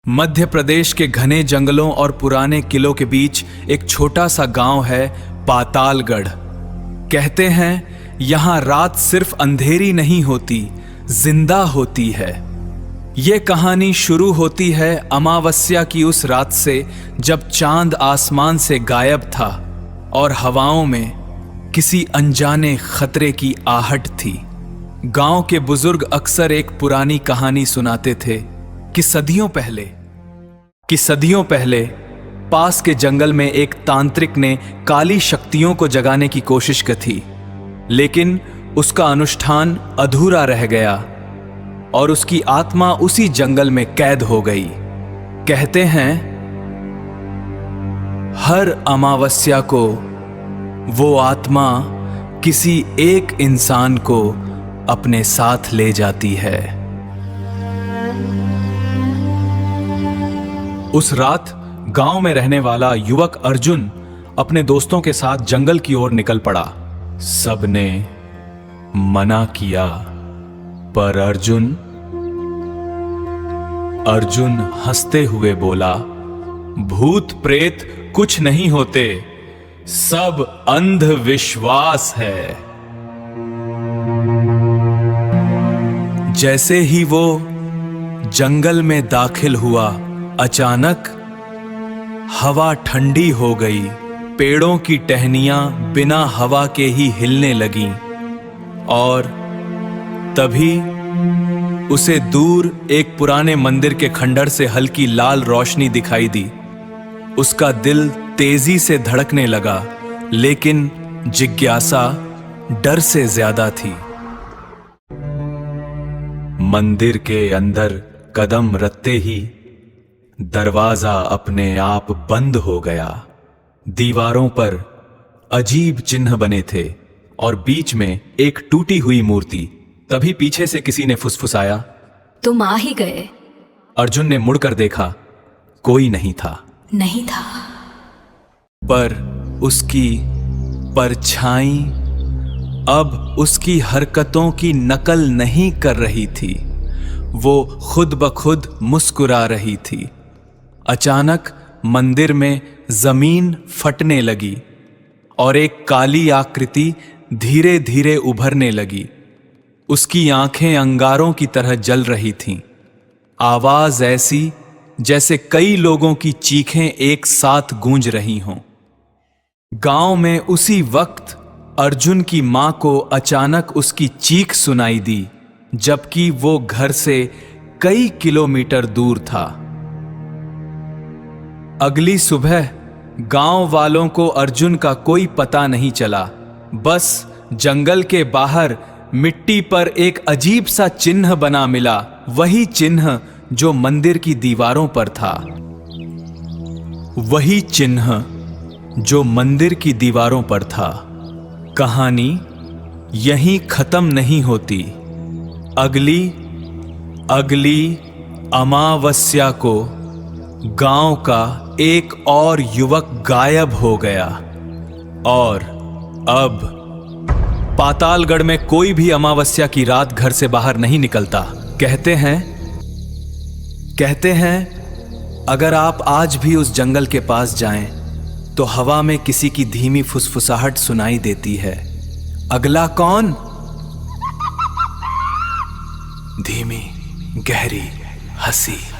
मध्य प्रदेश के घने जंगलों और पुराने किलों के बीच एक छोटा सा गांव है पातालगढ़। कहते हैं यहां रात सिर्फ अंधेरी नहीं होती, जिंदा होती है। ये कहानी शुरू होती है अमावस्या की उस रात से जब चांद आसमान से गायब था और हवाओं में किसी अनजाने खतरे की आहट थी। गांव के बुजुर्ग अक्सर एक पुरानी कहानी सुनाते थे कि सदियों पहले पास के जंगल में एक तांत्रिक ने काली शक्तियों को जगाने की कोशिश की थी, लेकिन उसका अनुष्ठान अधूरा रह गया और उसकी आत्मा उसी जंगल में कैद हो गई। कहते हैं हर अमावस्या को वो आत्मा किसी एक इंसान को अपने साथ ले जाती है। उस रात गांव में रहने वाला युवक अर्जुन अपने दोस्तों के साथ जंगल की ओर निकल पड़ा। सबने मना किया, पर अर्जुन हंसते हुए बोला, भूत प्रेत कुछ नहीं होते, सब अंधविश्वास है। जैसे ही वो जंगल में दाखिल हुआ, अचानक हवा ठंडी हो गई। पेड़ों की टहनियां बिना हवा के ही हिलने लगीं और तभी उसे दूर एक पुराने मंदिर के खंडर से हल्की लाल रोशनी दिखाई दी। उसका दिल तेजी से धड़कने लगा, लेकिन जिज्ञासा डर से ज्यादा थी। मंदिर के अंदर कदम रखते ही दरवाजा अपने आप बंद हो गया। दीवारों पर अजीब चिन्ह बने थे और बीच में एक टूटी हुई मूर्ति। तभी पीछे से किसी ने फुसफुसाया, तुम आ ही गए। अर्जुन ने मुड़कर देखा, कोई नहीं था। पर उसकी परछाई अब उसकी हरकतों की नकल नहीं कर रही थी, वो खुद ब खुद मुस्कुरा रही थी। अचानक मंदिर में जमीन फटने लगी और एक काली आकृति धीरे धीरे उभरने लगी। उसकी आंखें अंगारों की तरह जल रही थीं। आवाज ऐसी जैसे कई लोगों की चीखें एक साथ गूंज रही हों। गांव में उसी वक्त अर्जुन की मां को अचानक उसकी चीख सुनाई दी, जबकि वो घर से कई किलोमीटर दूर था। अगली सुबह गांव वालों को अर्जुन का कोई पता नहीं चला। बस जंगल के बाहर मिट्टी पर एक अजीब सा चिन्ह बना मिला, वही चिन्ह जो मंदिर की दीवारों पर था। वही चिन्ह जो मंदिर की दीवारों पर था। कहानी यहीं खत्म नहीं होती। अगली अमावस्या को गांव का एक और युवक गायब हो गया और अब पातालगढ़ में कोई भी अमावस्या की रात घर से बाहर नहीं निकलता। कहते हैं अगर आप आज भी उस जंगल के पास जाएं तो हवा में किसी की धीमी फुसफुसाहट सुनाई देती है। अगला कौन? धीमी गहरी हंसी।